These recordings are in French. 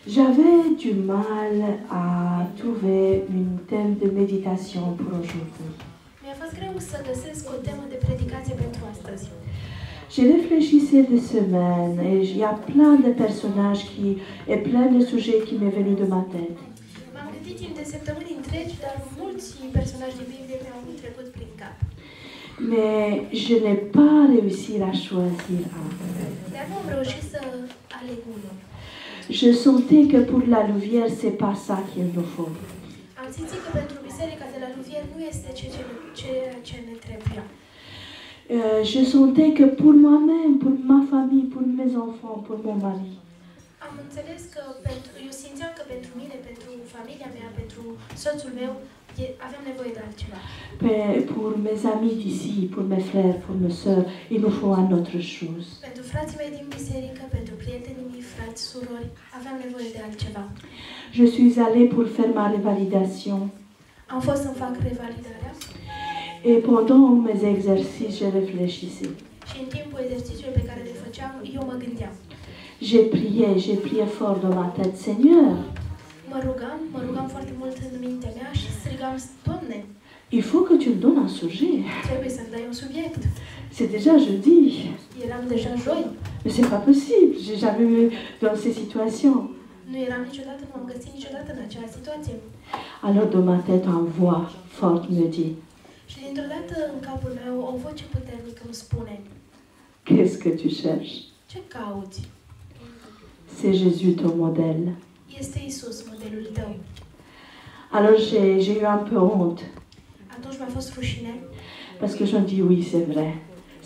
J'avais du mal à trouver un thème de méditation pour aujourd'hui. Mi-a fost greu să găsesc o temă de predicație pentru astăzi. J'ai réfléchi des semaines et il y a plein de personnages et plein de sujets qui m'est venu de ma tête. M-am gândit timp de săptămâni întregi, dar mulți personaji din Biblie mi-au trecut prin cap. Mais je n'ai pas réussi à choisir un. Dar nu am reușit să aleg unul. Je sentais que pour la Louvière, c'est pas ça qu'il nous faut. Am simțit că pentru biserica de la Louvière nu este ceea ce ne trebuia. Je sentais que pour moi-même, pour ma famille, pour mes enfants, pour mon mari, Am înțeles că eu simțeam că pentru mine, pentru familia mea, pentru soțul meu, aveam nevoie de altceva. pour mes amis d'ici, pour mes frères, pour mes sœurs, il nous faut une autre chose. Pentru frații mei din biserică, pentru prietenii mei, frați, surori, aveam nevoie de altceva. Je suis allée pour faire ma revalidation. Am fost să-mi fac revalidarea. Et pendant mes exercices, je réfléchissais. Și în timpul exercițiului pe care le făceam, eu mă gândeam. J'ai prié fort dans ma tête, Seigneur. Mă rugam foarte mult în mintea mea și strigam, Doamne, il faut que tu me donnes un sujet. trebuie să-mi dai un subiect. C'est déjà jeudi. Eram deja joi. Mais c'est pas possible, j'ai jamais vu dans ces situations. Nu eram niciodată, nu am găsit niciodată în acea situație. Alors dans ma tête, une voix forte me dit, Și dintr-o dată în capul meu o voce puternică îmi spune, qu'est-ce que tu cherches? ce cauți? C'est Jésus ton modèle. Este Isus modelul tău. Alors j'ai eu un peu honte. Atunci mi-a fost rușine. Parce que je me dis, oui, c'est vrai.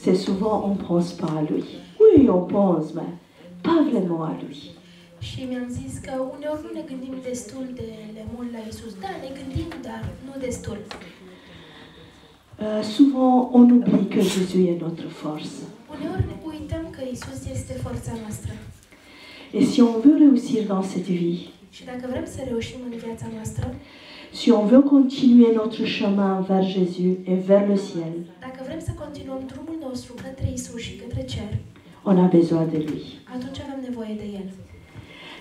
C'est souvent, on ne pense pas à lui. Oui, on pense, mais pas vraiment à lui. Și mi-am zis că uneori nu ne gândim destul de mult la Isus. Da, ne gândim, dar nu destul. Souvent, on oublie que Jésus est notre force. Uneori ne uităm că Isus este forța noastră. Et si on veut réussir dans cette vie, Și dacă vrem să reușim în viața noastră, si on veut continuer notre chemin vers Jésus et vers le ciel, dacă vrem să continuăm drumul nostru către Isus și către cer, on a besoin de lui. atunci avem nevoie de El.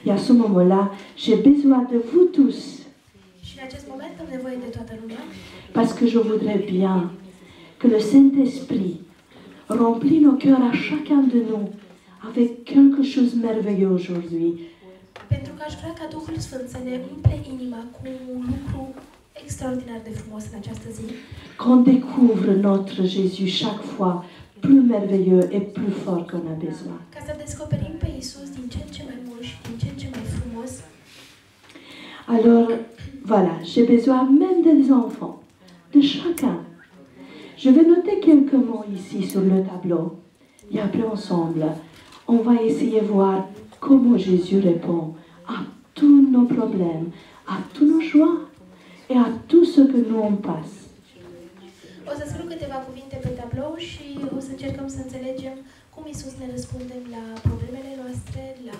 Et à ce moment-là, j'ai besoin de vous tous. Și în acest moment am nevoie de toată lumea, Parce que je voudrais bien que le Saint-Esprit remplisse nos cœurs à chacun de nous avec quelque chose de merveilleux aujourd'hui. pentru că aș vrea ca Duhul Sfânt să ne umple inima cu un lucru extraordinar de frumos în această zi. Qu'on découvre notre Jésus chaque fois plus merveilleux et plus fort qu'on a besoin. Ca să descoperim pe Isus din ce în ce mai mult și din ce în ce mai frumos. Alors, voilà, j'ai besoin même des enfants, de chacun. Je vais noter quelques mots ici sur le tableau. Et après, ensemble, on va essayer de voir comment Jésus répond à tous nos problèmes, à tous nos joies et à tout ce que nous on passe. O să scriu câteva cuvinte pe tablou și o să încercăm să înțelegem cum Isus ne răspunde la problemele noastre, la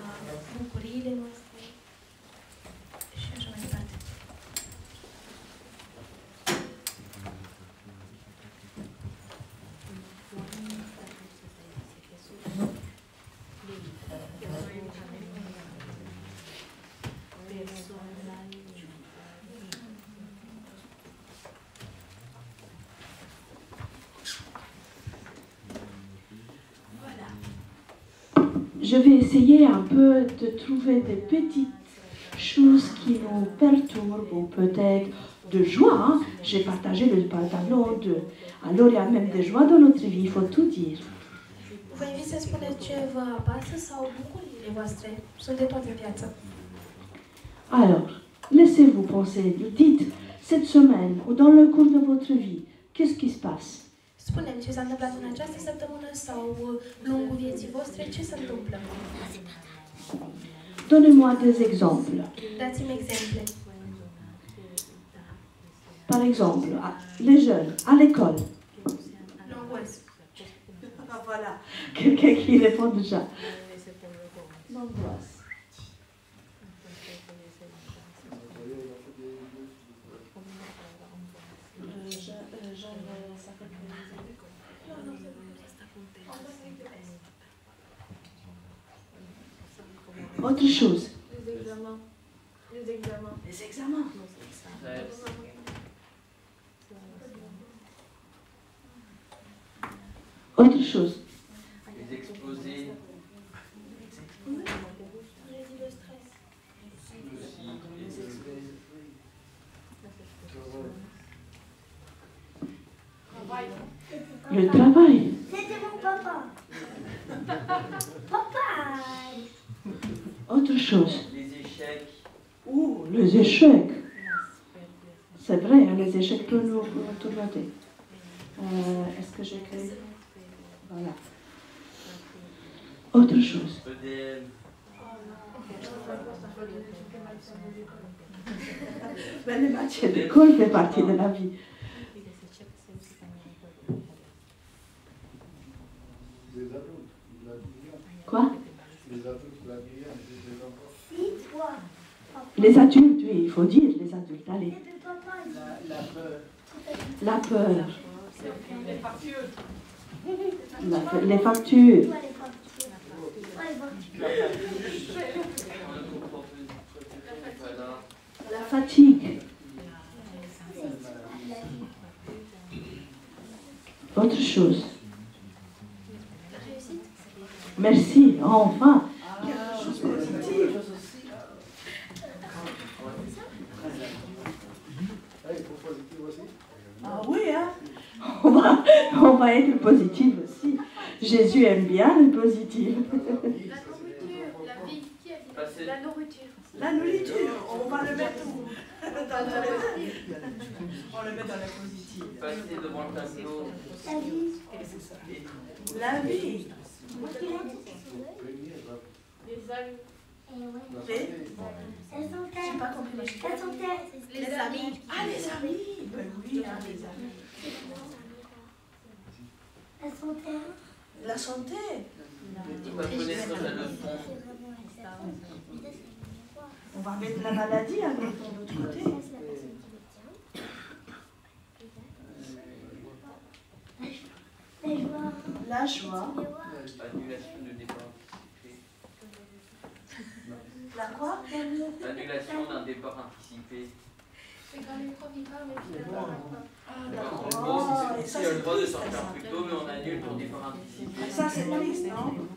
bucuriile noastre și așa mai departe. Je vais essayer un peu de trouver des petites choses qui nous perturbent ou peut-être de joie. Hein? J'ai partagé le tableau en deux. Alors il y a même des joies dans notre vie, il faut tout dire. Vă invit să spuneți ce vă apasă sau bucuriile voastre. Sunt de toată viața. Alors, laissez-vous penser. Dites, cette semaine ou dans le cours de votre vie, qu'est-ce qui se passe? Spunem ce s-a întâmplat în această săptămână sau lungul vieții voastre, ce se întâmplă. Donnez-moi des exemples. Dați-mi exemple. Par exemple, les jeunes, à l'école. L'angoisse. Voilà, quelqu'un qui répond déjà. L'angoisse. Autre chose. Les examens. Autre chose. Les exposés. J'ai dit le stress. Le travail. C'était mon papa. Papa. Autre chose. Les échecs. Oh, les échecs. C'est vrai, hein, les échecs peuvent nous tourmenter. Est-ce que j'écris? Voilà. Autre chose. EDM. Ben, les matières d'école font partie de la vie. Quoi? Les adultes, oui, il faut dire les adultes. Allez. La peur. Les factures. Les factures. La fatigue. Autre chose. Merci, enfin. Quelque chose de positif. Ah oui, hein? On va être positif aussi. Jésus aime bien le positif. La nourriture, la vie, qui a dit la nourriture? La nourriture, on va le mettre où? Dans la positive. On le met dans la positive. Passer devant le tableau. La vie. La vie. Les amis. Elles sont J'ai pas compris. Elles sont Les amis. Ah, les amis. Ben oui, hein, les amis. Elles sont La santé. Tu vas connaître la leçon. On va mettre la maladie avec de l'autre côté. La joie. Annulation de départ anticipé. La quoi? Annulation d'un départ anticipé. C'est quand les profs y parlent, mais finalement, d'accord. En gros, si on a le droit de sortir plus tôt, mais on annule ton départ anticipé. Ça, c'est triste, non?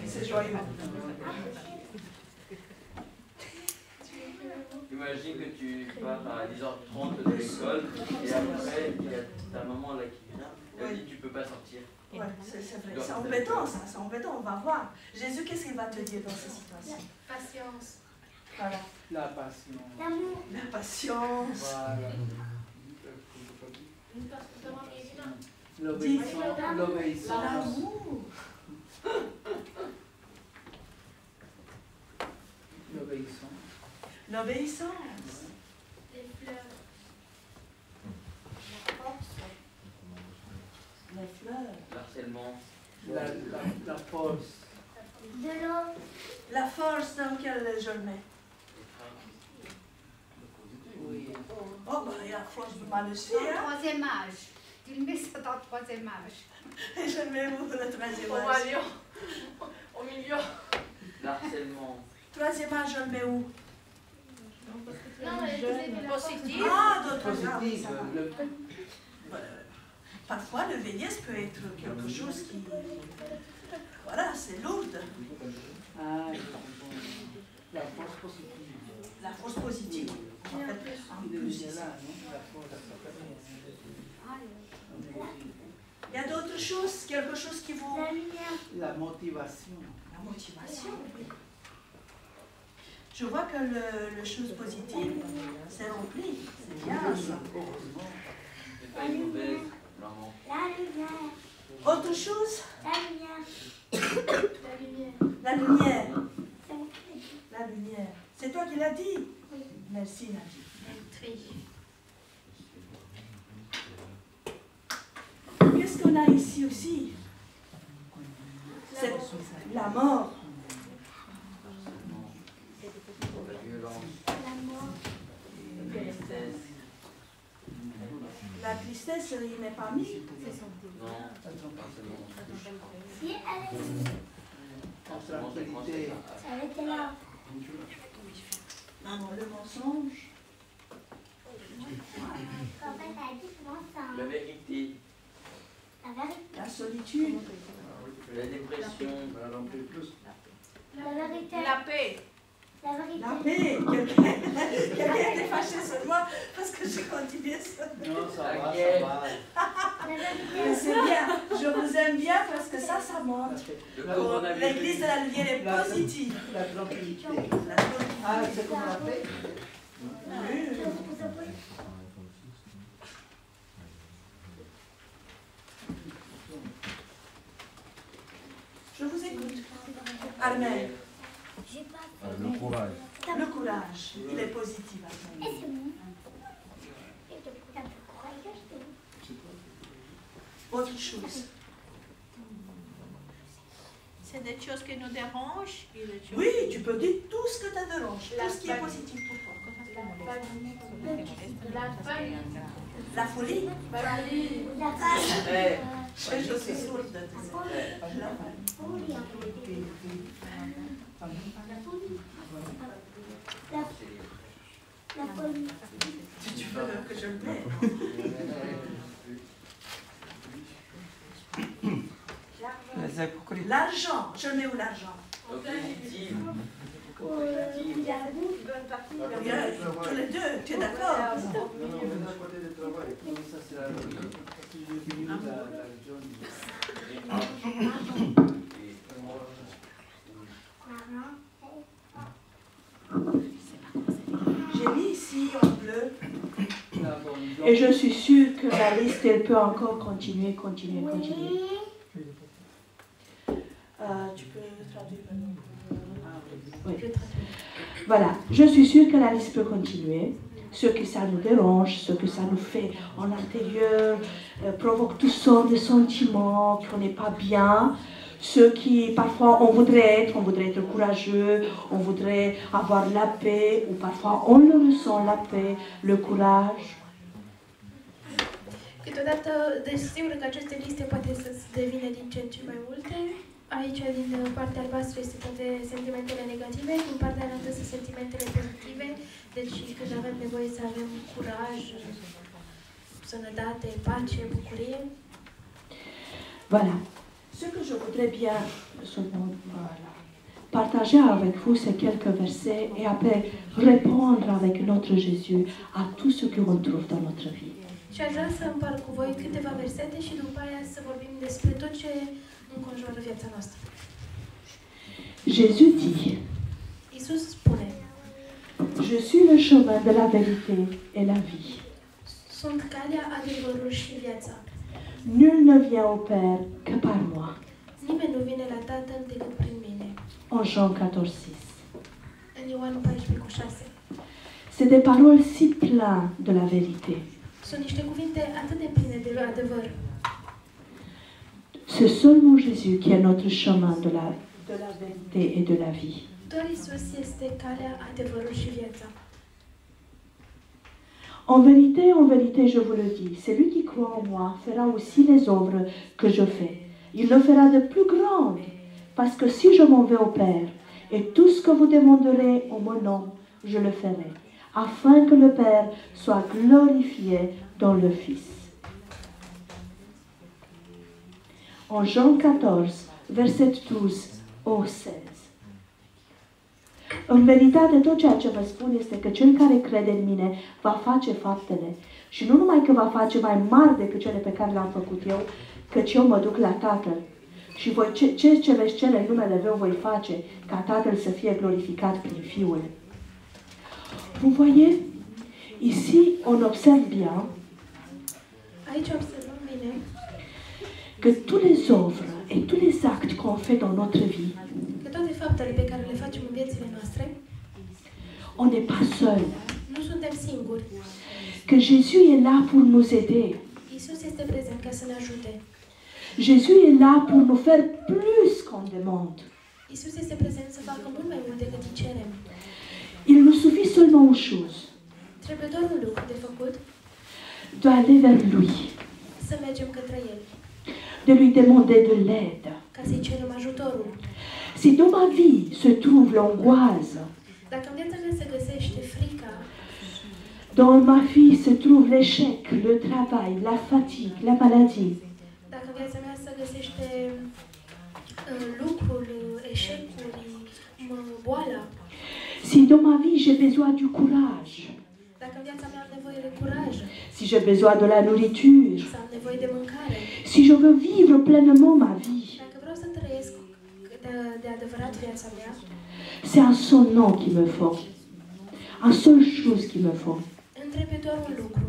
C'est joyeux. Imagine que tu pars à 10h30 de l'école et après il y a ta maman là qui vient, elle dit tu peux pas sortir. Ouais, c'est vrai. C'est embêtant, ça, c'est embêtant, on va voir. Jésus, qu'est-ce qu'il va te dire dans cette situation? patience. Voilà. La passion. L'amour. La patience. Voilà. L'obéissance. L'obéissance. L'amour. L'obéissance. L'obéissance. Les fleurs. Les fleurs. L'harcèlement. La force. De l'eau. La force dans laquelle je le mets. Oui. Oh, ben, il y a la force du mal aussi, Au hein? troisième âge. Tu le mets ça dans le troisième âge. Et je le mets où, le troisième Au âge? milieu. Au milieu. L'harcèlement. Troisième âge, je le mets où? Non, elle disait que la Positif. Ah, d'autres Positif. grades, ça va. Parfois, le vieillesse peut être quelque chose qui... Voilà, c'est lourd. Ah, la force positive. La force positive. En fait, en Il plus, est là, non? La force. il y a d'autres choses, quelque chose qui vous... La lumière. La motivation. La motivation, oui. Je vois que le chose positive, c'est rempli. C'est bien, ça. C'est pas une mauvaise, maman. La lumière. Autre chose? La lumière. La lumière. La lumière. C'est mon crédit. La lumière. C'est toi qui l'as dit? Oui. Merci, Nadine. Le tri. Qu'est-ce qu'on a ici aussi? C'est la mort. La violence. La mort. La tristesse. La tristesse, il n'est pas mis. Non, forcément. Si elle est... Forcément, c'est Tranquillité. Elle était là. Le mensonge. En fait, elle dit comment ça. La vérité, La vérité. La solitude. la dépression, La vérité. La paix. La vérité. La paix. Quelqu'un était fâché sur moi parce que j'ai continué ça. Non, ça va, ça T'inquiète. va. La vérité. Mais c'est bien. Je vous aime bien parce que ça montre. le coronavirus. L'église de la lumière est positive. La tranquillité. La tranquillité. Ah, c'est comme la paix. Je vous écoute. Armel, J'ai pas Le courage. le courage, il est positif. Armel. Et c'est bon. Et tu peux un peu courageux, je te Autre chose. C'est des choses qui nous dérangent. Et des choses... Oui, tu peux dire tout ce que te dérange, tout ce qui est positif pour toi. La folie. La vache. Eh, Je suis sourde. La folie. Tu veux que je le mette. L'argent, je mets où l'argent? au positif. Bien, tous les deux, tu es d'accord? Non, mais à côté du travail, comme ça c'est la si je diminue la J'ai mis ici en bleu. Et je suis sûre que la liste, elle peut encore continuer. Tu peux traduire? Oui. Voilà, je suis sûre que la liste peut continuer. Ce que ça nous dérange, ce que ça nous fait en l'intérieur, provoque toutes sortes de sentiments, qu'on n'est pas bien. Ce qui, parfois, on voudrait être courageux, on voudrait avoir la paix, ou parfois on le ressent, la paix, le courage. Câteodată, desigur că aceste liste poate să devină din ce în ce mai multe. Aici, din partea albastră, este toate sentimentele negative, din partea altă sunt sentimentele pozitive. Deci, când avem nevoie să avem curaj, sănătate, pace, bucurie. Voilà. Ce que je voudrais bien partager avec vous ces quelques versets et après répondre avec notre Jésus à tout ce qu'on trouve dans notre vie. Și aș vrea să împart cu voi câteva versete și după aia să vorbim despre tot ce înconjoară viața noastră. Jésus dit, Iisus spune, je suis le chemin de la vérité et la vie. sunt calea, adevărul și viața. Nul ne vient au Père que par moi. Nimeni nu vine la Tatăl decât prin mine. En Jean 14,6. În Ioan 14:6. C'est des paroles si pleines de la vérité. Sunt niște cuvinte atât de pline de adevăr. C'est seulement Jésus qui est notre chemin de la vérité et de la vie. Doar Iisus este calea, adevărul și viața. En vérité, je vous le dis, celui qui croit en moi fera aussi les œuvres que je fais. Il le fera de plus grandes, parce que si je m'en vais au Père, et tout ce que vous demanderez en mon nom, je le ferai, afin que le Père soit glorifié dans le Fils. En Jean 14, verset 12 au 16. În veritate, tot ceea ce vă spun este că cel care crede în mine va face faptele. Și nu numai că va face mai mari decât cele pe care le-am făcut eu, căci eu mă duc la Tatăl. Și voi ce veți cere în numele meu voi face, ca Tatăl să fie glorificat prin Fiul. Vous voyez, ici on observe bien Aici observăm bine que tous les œuvres et tous les actes qu'on fait dans notre vie, că toate faptele pe care le facem în viețile noastre, on n'est pas seul. nu suntem singuri. Que Jésus est là pour nous aider. Iisus este prezent ca să ne ajute. Jésus est là pour nous faire plus qu'on demande. Iisus este prezent să facă mult mai mult decât îi cerem. Il nous suffit seulement une chose, Trebuie doar un lucru de făcut, d'aller vers lui, să mergem către El, de lui demander de l'aide. ca să-i cerem ajutorul. Si dans ma vie se trouve l'angoisse, Dacă în viața mea se găsește frica, dans ma vie se trouve l'échec, le travail, la fatigue, la maladie, Dacă viața mea se găsește lucrul, eșecuri, boala, si dans ma vie j'ai besoin du courage, dacă în viața mea am nevoie de curaj, si j'ai besoin de la nourriture, să am nevoie de mâncare, si je veux vivre pleinement ma vie, dacă vreau să trăiesc de adevărat viața mea, c'est un seul nom qu'il me faut, un seule chose qu'il me faut, întreb doar un lucru,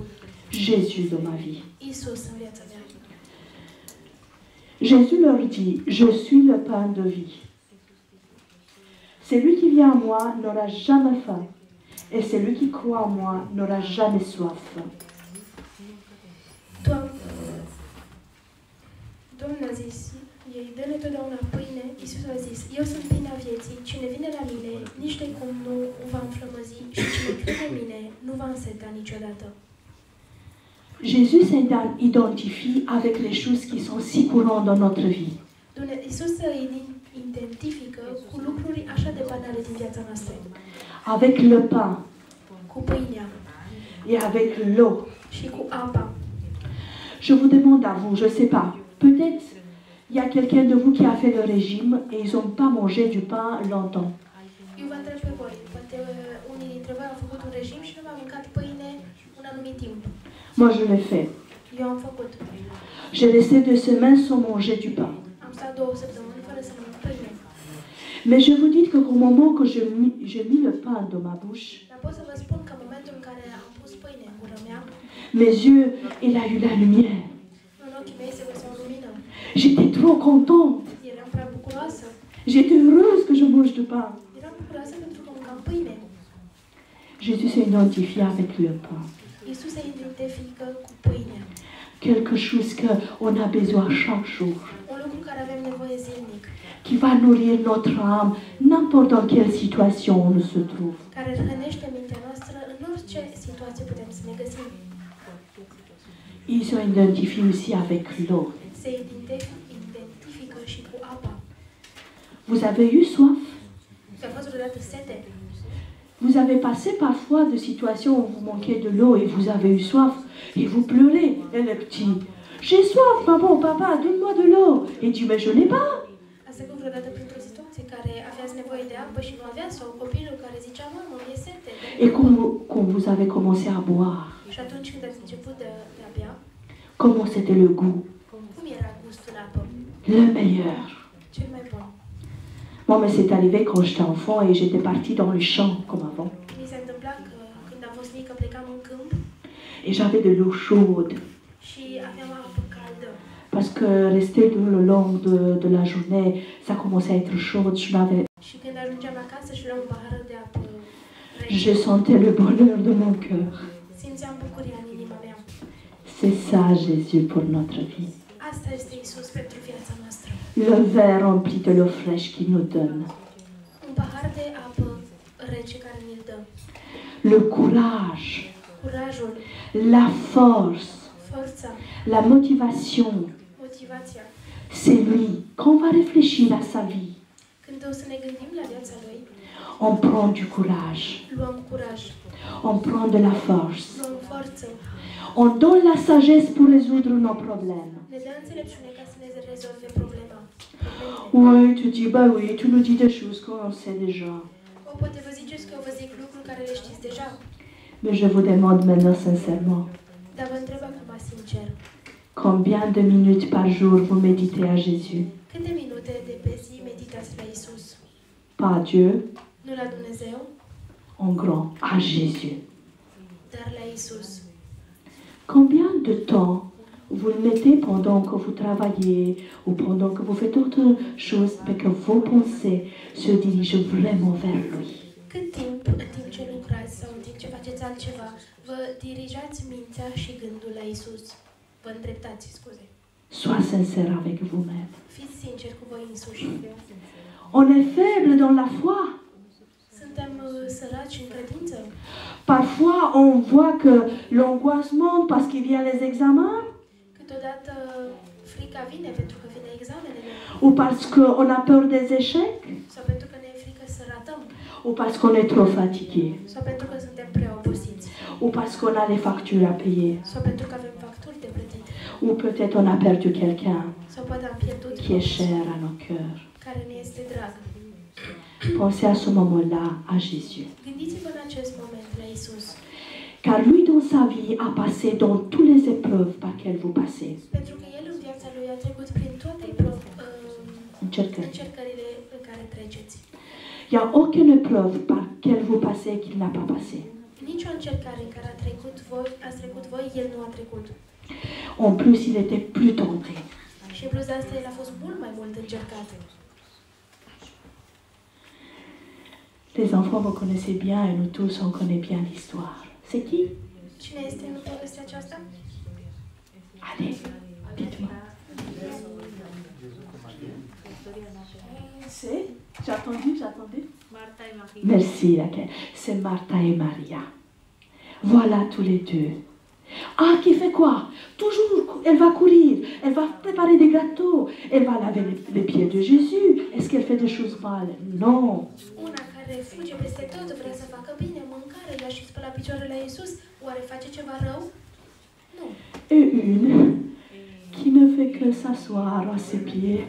Jésus dans ma vie. Iisus în viața mea. Jésus leur dit, je suis le pain de vie. Celui qui vient à moi n'aura jamais faim, et celui qui croit en moi n'aura jamais soif. Domnul a zis, ei dă-ne totdeauna pâine. Iisus a zis, eu sunt pâinea vieții, cine vine la mine, nici de cum nu va înflămăzi și cine crede în mine nu va înseta niciodată. Jésus s'identifie avec les choses qui sont si courantes dans notre vie. Iisus se identifică cu lucruri așa de banale din viața noastră. Avec le pain Cu pâinea et avec l'eau. și cu apa. Je vous demande à vous, je ne sais pas, peut-être il y a quelqu'un de vous qui a fait le régime et ils n'ont pas mangé du pain longtemps. Eu vă întreb pe voi, poate unii dintre voi au făcut un regim și nu au mâncat pâine un anumit timp. Moi je l'ai fait. Eu am făcut. J'ai resté 2 semaines sans manger du pain. Am stat 2 săptămâni fără să mănânc pâine. Mais je vous dis qu'au moment que j'ai mis le pain dans ma bouche, Dar pot să vă spun că în momentul în care am pus pâine în gura mea, mes yeux, il a eu la lumière. în ochii mei se văzea o lumină. J'étais trop contente. Eram prea bucuroasă. J'étais heureuse que je mange du pain. Eram bucuroasă pentru că mâncam pâine. Jésus s'est identifié avec le pain. Iisus se identifică cu pâinea. Quelque chose qu'on a besoin chaque jour. Un lucru care avem nevoie zilnic. Qui va nourrir notre âme, n'importe dans quelle situation on se trouve. Care hrănește mintea noastră în orice situație putem să ne găsim. Ils sont identifiés aussi avec l'eau. Se identifică și cu apa. Vous avez eu soif? Ți-a fost vreodată sete? Vous avez passé parfois de situations où vous manquez de l'eau et vous avez eu soif et vous pleurez. Et le petit, j'ai soif, maman, papa, donne-moi de l'eau. Et tu, mais je n'ai pas. Ați trecut vreodată printr-o situație care aveați nevoie de apă și nu aveați, sau copilul care zicea, mamă, e sete. Et quand vous avez commencé à boire, Și atunci când ați început de a bea, comment c'était le goût? cum era gustul apă? Le meilleur. Cel mai bun. Moi, mais c'est arrivé quand j'étais enfant et j'étais partie dans le champ comme avant. Mi s-a întâmplat că când am fost mică plecam în câmp Et j'avais de l'eau chaude. și aveam apă caldă. Parce que rester tout le long de la journée, ça commençait à être chaud. Și când ajungeam acasă și luam un pahar de apă Je rece, sentais le bonheur de mon cœur. simțeam bucuria în inima mea. C'est ça, Jésus, pour notre vie. Asta este Iisus pentru viața noastră. Le verre rempli de l'eau fraîche qu'il nous donne. Un pahar de apă rece care ne-l dă. Le courage, Curajul, la force, forța, la motivation. motivația. C'est lui. Quand on va réfléchir à sa vie, Când o să ne gândim la viața lui, on prend du courage, luăm curaj, on prend de la force, luăm forță, on donne la sagesse pour résoudre nos problèmes. ne dă înțelepciune ca să ne rezolve problema. Oui, tu dis, bah oui, tu nous dis des choses qu'on sait déjà. O, poate vă ziceți că eu vă zic lucruri care le știți deja, Mais je vous demande maintenant sincèrement, dar vă întreb acum sincer, combien de minutes par jour vous méditez à Jésus? câte minute de pe zi meditați la Iisus? Pas à Dieu, Nu la Dumnezeu, en grand, à Jésus. dar la Iisus. Combien de temps vous le mettez pendant que vous travaillez ou pendant que vous faites autre chose, mais que vos pensées se dirigent vraiment vers lui? Cât timp, în timp ce lucrați sau în timp ce faceți altceva, vă dirijați mintea și gândul la Iisus? Vă îndreptați, scuze. Sois sincère avec vous-même. Fiți sinceri cu voi însuși. On est faible dans la foi. Suntem săraci în credință. Parfois, on voit que l'angoisse monte parce qu'il y a les examens Câteodată frica vine pentru că vine examenele ou parce qu'on a peur des échecs sau pentru că ne e frică să ratăm ou parce qu'on est trop fatigué sau pentru că suntem prea obosiți ou parce qu'on a les factures à payer, sau pentru că avem facturi de plătit, ou peut-être on a perdu quelqu'un sau poate am pierdut qui est cher à nos cœurs. care ne este drag. Pensez à ce moment-là à Jésus. Gândiți-vă în acest moment la Isus, Car lui, dans sa vie, a passé dans toutes les épreuves par lesquelles vous passez. pentru că El în viața Lui a trecut prin toate încercările în care treceți. Il n'y a aucune épreuve par laquelle vous passez qu'il n'a pas passé. Nici o încercare în care ați trecut voi, El nu a trecut. En plus, il était plus tenté. Și în plus de asta, El a fost mult mai mult încercat. Les enfants, vous connaissez bien et nous tous, on connaît bien l'histoire. C'est qui? Cine este în povestea aceasta? Allez, dites-moi. C'est? J'ai entendu, j'attendais. Marta et Marie. Merci, laquelle? C'est Martha et Maria. Voilà tous les deux. Ah, qui fait quoi? Toujours, elle va courir, elle va préparer des gâteaux, elle va laver les pieds de Jésus. Est-ce qu'elle fait des choses mal? Non. Una care fuge peste tot, vrea să facă bine, mâncare, ia și spăla picioarele la Iisus. Oare face ceva rău? Nu. Et une qui ne fait que s'asseoir à ses pieds.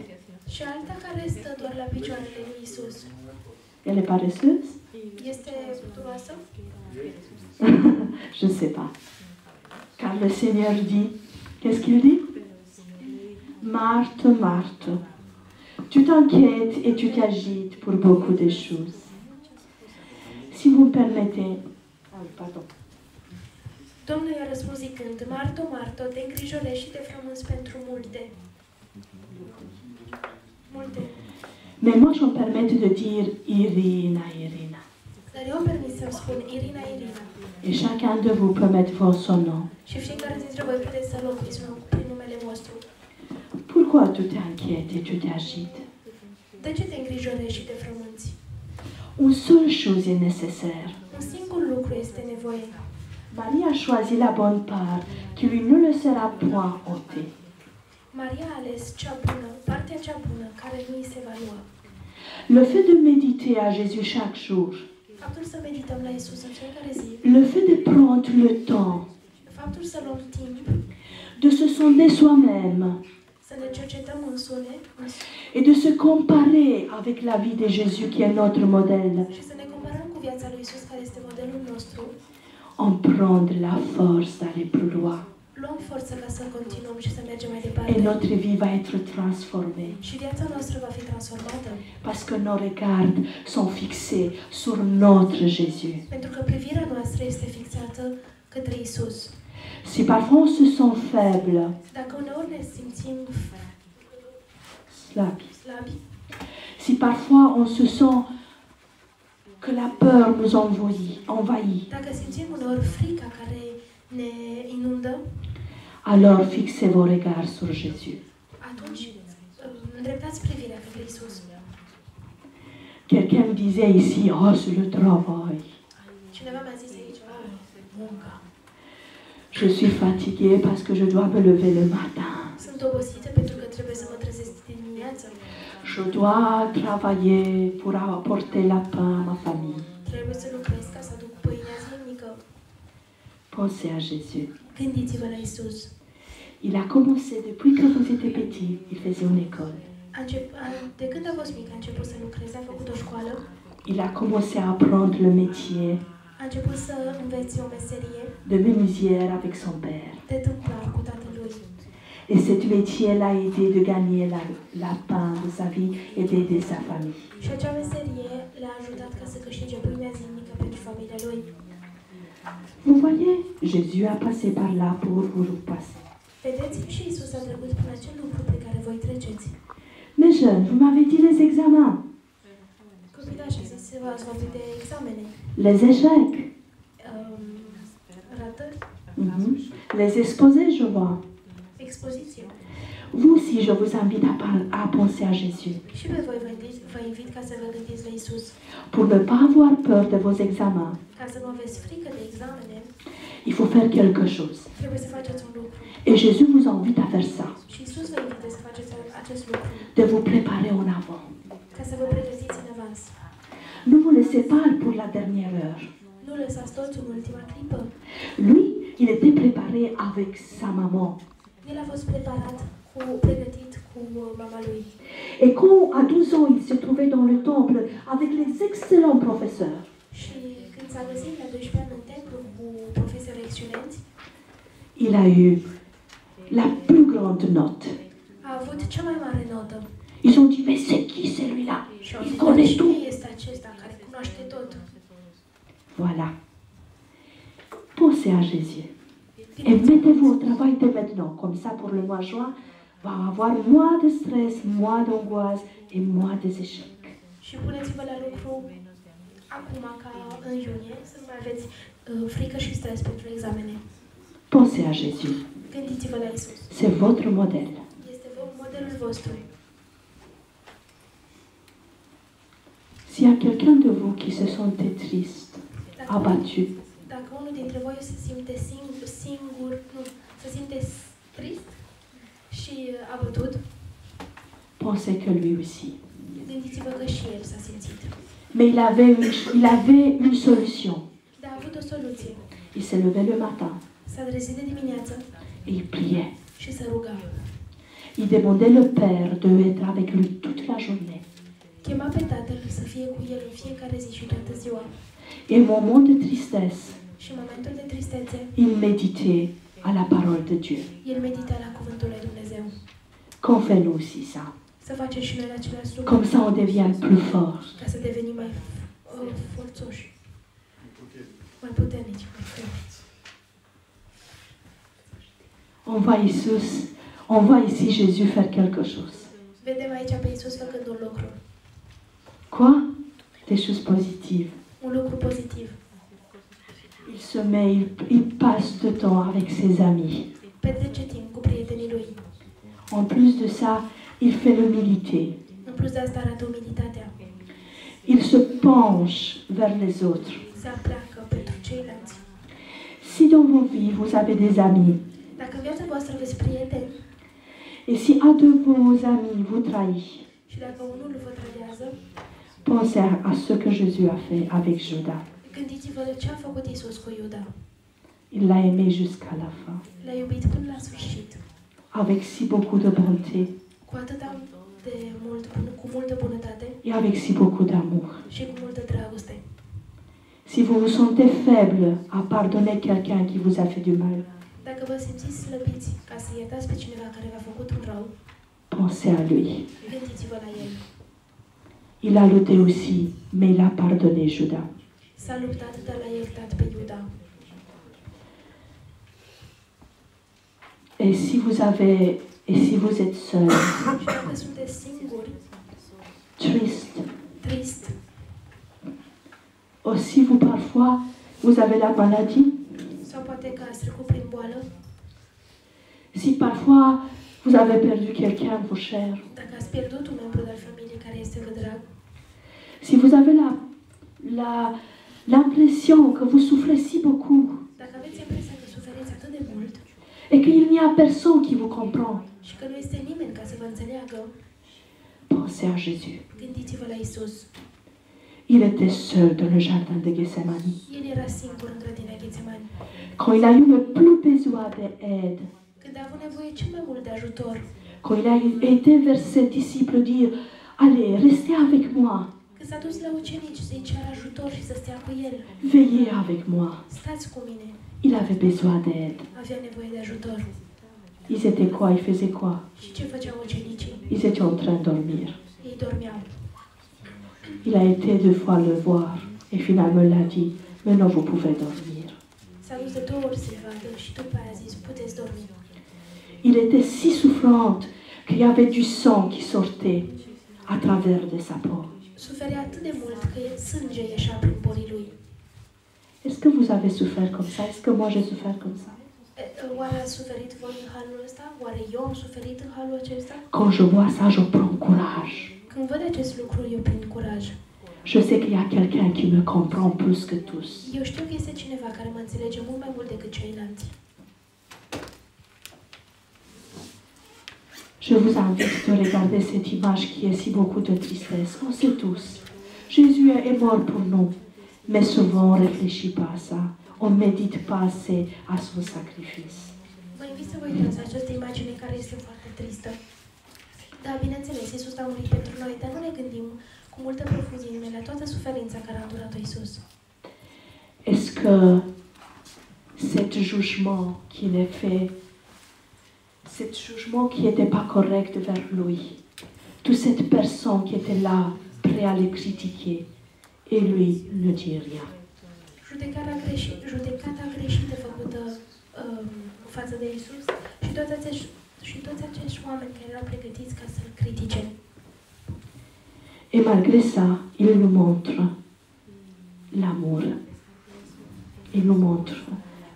Și alta care stă doar la picioarele lui Iisus. Elle est paresseuse? Este puturoasă? Je ne sais pas. Car le Seigneur dit, qu'est-ce qu'il dit? Marthe, Marthe, tu t'inquiètes et tu t'agites pour beaucoup de choses. Si vous me permettez... Ah, pardon. Domnul i-a răspuns zicând, Marto, Marto, te îngrijorezi și te frămânți pentru multe. Mais moi, je me permets de dire Irina, Irina. Dar eu îmi permit să-mi spun Irina, Irina. Et chacun de vous peut mettre son nom. Și fiecare dintre voi puteți să locuiți prin numele vostru. Pourquoi tu t'inquiètes et tu t'agites? De ce te îngrijorezi și te frămânți? Une seule chose est nécessaire. Un singur lucru este nevoie. Marie a choisi la bonne part, qui lui ne le sera point ôtée. Maria a ales cea bună, partea cea bună, care nu îi se va lua. Le fait de méditer à Jésus chaque jour, Faptul să medităm la Iisus în fiecare zi, le fait de prendre le temps faptul să luăm timp, de se sonder soi-même să ne cercetăm însune et de se comparer avec la vie de Jésus qui est notre modèle, și să ne comparăm cu viața lui Iisus, care este modelul nostru, en prendre la force d'aller plus loin. luăm forță ca să continuăm și să mergem mai Et departe. notre vie va être transformée. Și viața noastră va fi transformată. Parce que nos regards sont fixés sur notre Jésus. Pentru că privirea noastră este fixată către Iisus. Si parfois on se sent faible, Dacă uneori ne simțim slabi, slabi, si parfois on se sent que la peur nous envahit, dacă simțim uneori frica care ne inundă, alors fixez vos regards sur Jésus. atunci îndreptați privirea către Iisus. Quelqu'un me disait ici, oh, c'est le travail. Cineva mi-a zis aici, munca. Je suis fatiguée parce que je dois me lever le matin. Sunt obosită pentru că trebuie să mă trezesc dimineața. Je dois travailler pour apporter la pain à ma famille. Trebuie să lucrez ca să aduc pâinea zilnică. Pensez à Jésus. Gândiți-vă la Iisus. Il a commencé depuis que vous étiez petit, il faisait une école. De când a fost mic, a început să lucreze, a făcut o școală, Il a commencé à apprendre le métier a început să învețe o meserie de menuisière avec son père. de tâmplar cu tatălui. Et cet métier l'a aidé de gagner la pain de sa vie et d'aider sa famille. Și acea meserie l-a ajutat ca să câștige pâinea zilnică pentru familia lui. Vous voyez, Jésus a passé par là pour vous passer. Vedeți, și Iisus a trecut prin acel lucru pe care voi treceți. Mes jeunes, vous m'avez dit les examens, Copilași, ați vorbit de examene, les échecs, ratări, les exposés, je vois. expoziție. Vous aussi, je vous invite à penser à Jésus. Și pe voi vă invit ca să vă gândiți la Iisus. Pour ne pas avoir peur de vos examens, Ca să nu aveți frică de examene, il faut faire quelque chose. trebuie să faceți un lucru. Et Jésus vous invite à faire ça, Și Iisus vă invită să faceți acest lucru, de vous préparer en avant. ca să vă pregătiți în avans. Ne vous laissez pas pour la dernière heure. Nu lăsați toți în ultima clipă. Lui, il était préparé avec sa maman. El a fost pregătit cu mama lui. Et quand, à 12 ans, il se trouvait dans le temple avec les excellents professeurs, Și când s-a găsit la 12 ani în templu cu profesori excelenți, il a eu la plus grande note. a avut cea mai mare notă. Ils ont dit, mais c'est qui celui-là? Și au Il zis, connaît cine tout. este acesta care cunoaște tot? Voilà. Pensez à Jésus. Et mettez-vous au travail dès maintenant. Comme ça, pour le mois juin, va avoir moins de stress, moins d'angoisse et moins des échecs. Și puneți-vă la lucru acum, ca în iunie, să nu mai aveți frică și stres pentru examene. Pensez à Jésus. Gândiți-vă la Isus. C'est votre modèle. Este modelul vostru. S'il y a quelqu'un de vous qui se sentait triste, abattu, Dacă unul dintre voi se simte singur, se simte trist și abătut, pensez que lui aussi. gândiți-vă că și el s-a simțit. Mais il avait une solution. Dar a avut o soluție. Il s'est levé le matin S-a trezit de dimineață et il priait. și se ruga. Il demandait le Père de être avec lui toute la journée. Chema pe tatăl să fie cu el în fiecare zi și toată ziua. Et au moment de tristesse, Și în momentul de tristețe, il méditait à la parole de Dieu. el medita la cuvântul lui Dumnezeu. Qu'on fait nous aussi ça. Să facem și noi același lucru, Comme ça, on devient plus fort. ca să devenim mai forțoși, mai puternici, mai forți. On voit ici Jésus faire quelque chose. Vedem aici pe Iisus făcând un lucru. Quoi? Des choses positives. Un lucru pozitiv. Il passe de temps avec ses amis. Petrece timp cu prietenii lui. En plus de ça, il fait l'humilité. În plus de asta arată umilitatea. Il se penche vers les autres. Se apleacă pentru ceilalți. Si dans vos vies, vous avez des amis, Dacă în viața voastră aveți prieteni et si un de vos amis vous trahit, și dacă unul vă trădează, pensez à ce que Jésus a fait avec Judas. gândiți-vă ce a făcut Iisus cu Iuda. Il l'a aimé jusqu'à la fin, L-a iubit până la sfârșit, avec si beaucoup de bonté cu atâta de mult, cu multă bunătate et avec si beaucoup d'amour. și cu multă dragoste. Si vous vous sentez faible à pardonner quelqu'un qui vous a fait du mal, Dacă vă simțiți slăbiți ca să iertați pe cineva care v-a făcut un rău, pensez à lui. gândiți-vă la el. Il a lutté aussi, mais il a pardonné Judas. S-a luptat, dar l-a iertat pe Iuda. Et si vous êtes seul, Și dacă sunteți singuri, triste, trist, aussi vous parfois, vous avez la maladie, sau poate că ați trecut prin boală, si parfois vous avez perdu quelqu'un de vos chers, dacă ați pierdut un membru al familiei care este vă drag, si vous avez l'impression que vous souffrez si beaucoup dacă aveți impresia că suferiți atât de mult et qu'il n'y a personne qui vous comprend, și că nu este nimeni ca să vă înțeleagă, pensez à Jésus. gândiți-vă la Isus. Il était seul dans le jardin de Gethsemane. El era singur în grădina Ghețemani. Quand il a eu le plus besoin d'aide, Când a avut nevoie cel mai mult de ajutor, quand il a été vers ses disciples dire, allez, restez avec moi, când s-a dus la ucenici să-i ceară ajutor și să stea cu el, veillez avec moi. stați cu mine, Il avait besoin d'aide. avea nevoie de ajutor. Ils étaient quoi? Ils faisaient quoi? Și ce făceau ucenicii? Ils étaient en train de dormir. Ei dormeau. Il a été 2 fois le voir et finalement il a dit, maintenant vous pouvez dormir. S-a dus de 2 ori să-i vadă și după aia a zis, puteți dormi. Il était si souffrante qu'il y avait du sang qui sortait à travers de sa peau. Suferea atât de mult că sânge ieșea prin porii lui. Est-ce que vous avez souffert comme ça? Est-ce que moi j'ai souffert comme ça? Oare ați suferit voi în halul ăsta? Oare eu am suferit în halul acesta? Quand je vois ça, je prends courage. Când văd acest lucru, eu prind curaj. Je sais qu'il y a quelqu'un qui me comprend plus que tous. Eu știu că este cineva care mă înțelege mult mai mult decât ceilalți. Je vous invite de regarder cette image qui est si beaucoup de tristesse. On sait tous. Jésus est mort pour nous. Mais souvent, on ne réfléchit pas à ça. On ne médite pas assez à son sacrifice. Vă invit să vă uitați la această imagine care este foarte tristă. Da, bineînțeles, Iisus a murit pentru noi, dar nu ne gândim cu multă profunzime la toată suferința care a îndurat-o Iisus. Est-ce que cet jugement qu'il a fait, cet jugement qui n'était pas correct vers lui, toute cette personne qui était là, prêt à le critiquer, et lui ne dit rien. Judecata greșită făcută față de Iisus și toți acești oameni care erau pregătiți ca să-l critique. Et malgré ça, il nous montre l'amour. Il nous montre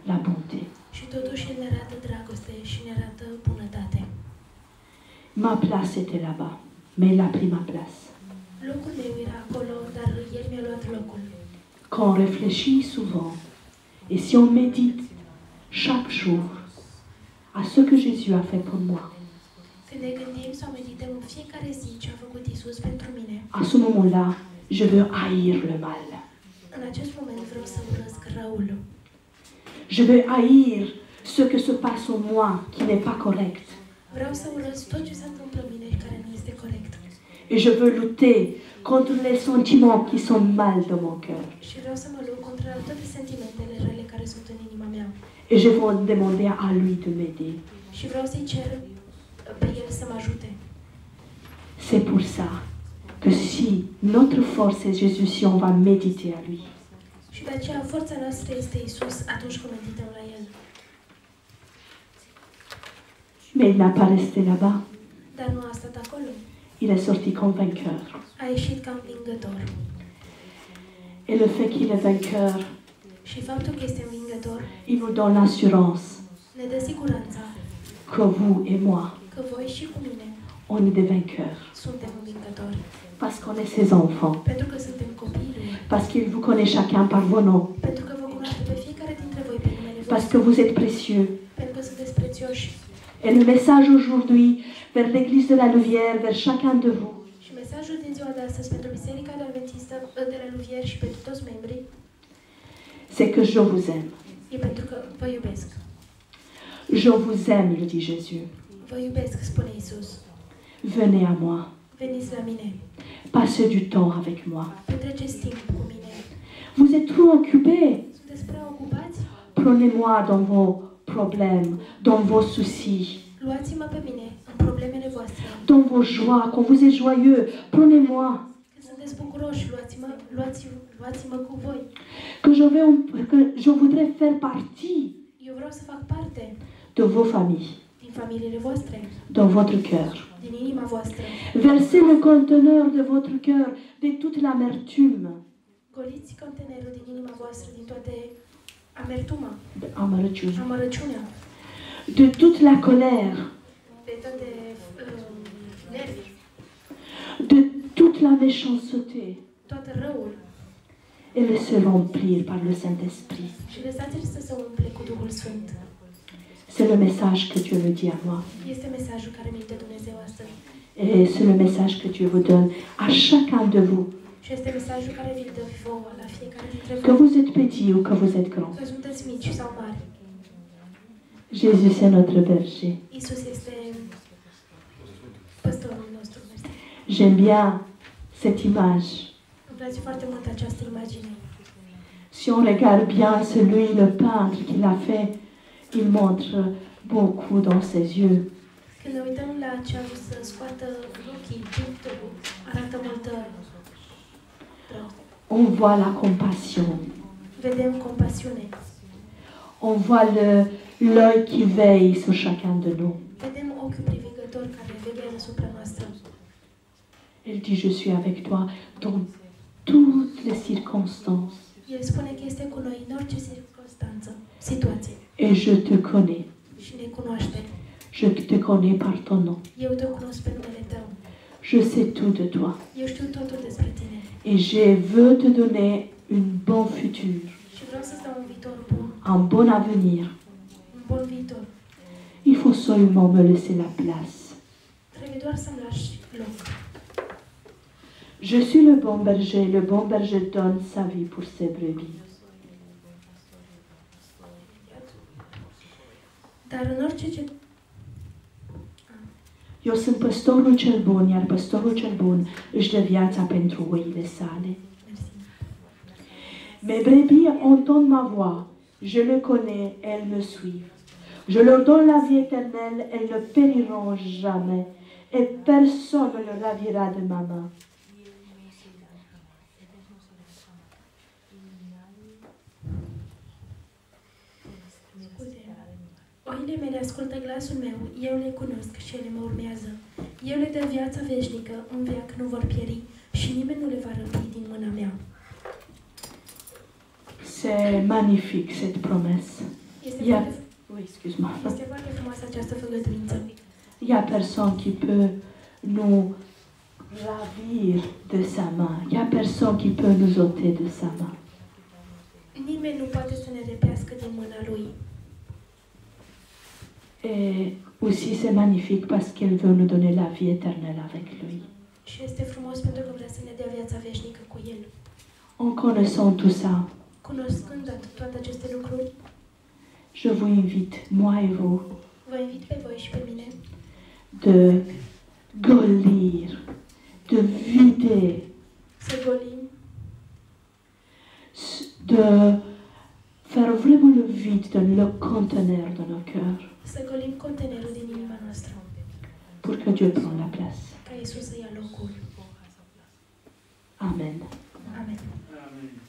la bonté. Și totuși el ne arată dragoste și ne arată bunătate. Ma place était là-bas, mais il a pris ma place. Locul meu era acolo, dar el mi-a luat locul. Quand on réfléchit souvent, et si on médite chaque jour à ce que Jésus a fait pour moi, Când ne gândim sau medităm în fiecare zi ce a făcut Iisus pentru mine, à ce moment-là, je veux haïr le mal. în acest moment vreau să urăsc răul. Je veux haïr ce que se passe en moi qui n'est pas correct. Vreau să urăsc tot ce se întâmplă în mine care nu este corect. Et je veux lutter contre les sentiments qui sont mal dans mon cœur. Și vreau să mă lupt contra toate sentimentele rele care sunt în inima mea. Et je veux demander à lui de m'aider. Și vreau să-i cer pe el să mă ajute. C'est pour ça que si notre force est Jésus, si on va méditer à lui, Și de aceea forța noastră este Iisus atunci când medităm la el. mais il n'a pas resté là-bas. Dar nu a stat acolo. Il est sorti comme vainqueur. A ieșit ca învingător. Et le fait qu'il est vainqueur, Și faptul că este învingător il nous donne l'assurance ne dă siguranța que vous et moi, că voi și cu mine on est des vainqueurs. suntem învingători. Parce qu'on est ses enfants. Pentru că suntem copiii lui. Parce qu'il vous connaît chacun par vos noms. Pentru că vă cunoaște pe fiecare dintre voi pe numele Parce vostru. que vous êtes précieux. Pentru că sunteți prețioși. Et le message aujourd'hui vers l'église de la Louvière, vers chacun de vous, Și mesajul din ziua de astăzi pentru Biserica Adventistă de la Louvière și pentru toți membrii c'est que je vous aime. e pentru că vă iubesc. Je vous aime, le dit Jésus. Vă iubesc, spune Iisus. Venez à moi. Veniți la mine. Passez du temps avec moi. Petreceți timp cu mine. Vous êtes trop occupés. Sunteți prea ocupați? Prenez-moi dans vos problèmes, dans vos soucis, Luați-mă pe mine în problemele voastre. dans vos joies. Quand vous êtes joyeux, prenez-moi. Când sunteți bucuroși, luați-mă cu voi. Que je voudrais faire partie Eu vreau să fac parte de vos familles, din familiile voastre, dans votre cœur. din inima voastră. Versez le conteneur de votre cœur de toute l'amertume. Goliți contenerul din inima voastră, din toate amertuma, amărăciunea, de toute la colère, de toate nervi, de toute la méchanceté, tot răul. et laissez remplir par le Saint-Esprit. Și lăsați-l să se umple cu Duhul Sfânt. C'est le message que Dieu me dit à moi. Este mesajul care mi-l dă Dumnezeu astăzi. Et c'est le message que Dieu vous donne à chacun de vous. Și este mesajul care vi-l dă vouă la fiecare dintre Que voi. vous êtes petit ou que vous êtes grand. Că sunteți mici sau mari. Jésus, c'est notre berger. Iisus este păstorul nostru. J'aime bien cette image. Îmi place foarte mult această imagine. Si on regarde bien celui, le peintre qui l'a fait, il montre beaucoup dans ses yeux. Când ne uităm la ce a vrut să scoată ochii, pictorul arată multă dragoste. On voit la compassion. Vedem compasiune. On voit l'œil qui veille sur chacun de nous. Vedem ochiul privigător care veghează asupra noastră. Il dit, je suis avec toi dans toutes les circonstances. El spune că este cu noi în orice circunstanță, situație. Et je te connais. Și ne cunoaște. Je te connais par ton nom. Eu te cunosc pe numele tău. Je sais tout de toi. Eu știu totul despre tine. Et je veux te donner un bon futur, Și vreau să-ți dau un viitor bun. un bon avenir. Un bun viitor. Il faut seulement me laisser la place. Trebuie doar să-mi lași loc. Je suis le bon berger donne sa vie pour ses brebis. Dar în orice ce... Eu sunt păstorul cel bun, iar păstorul cel bun își dă viața pentru oile sale. Mes brebis entendent ma voix, je le connais, elles me suivent. Je leur donne la vie éternelle, elles ne périront jamais, et personne ne les ravira de ma main. Oile mele ascultă glasul meu, eu le cunosc și ele mă urmează. Eu le dă viața veșnică, în veac nu vor pieri și nimeni nu le va răpi din mâna mea. C'est magnifique cette promesse. Oui, excuse-moi. Este foarte frumoasă această făgăduință. Il y a personne qui peut nous ravir de sa main. Il y a personne qui peut nous ôter de sa main. Nimeni nu poate să ne repească din mâna lui. Et aussi c'est magnifique parce qu'il veut nous donner la vie éternelle avec lui. Și este frumos pentru că vrea să ne dea viața veșnică cu el. En connaissant tout ça, Cunoscând toate aceste lucruri, je vous invite, moi et vous, vă invit pe voi și pe mine de golir, de vider, să golim, de faire vraiment le vide dans le conteneur de nos cœurs să golim contenerul din inima noastră, pour que Dieu prenne la place. ca Iisus să ia locul. Amen. Amen. Amen.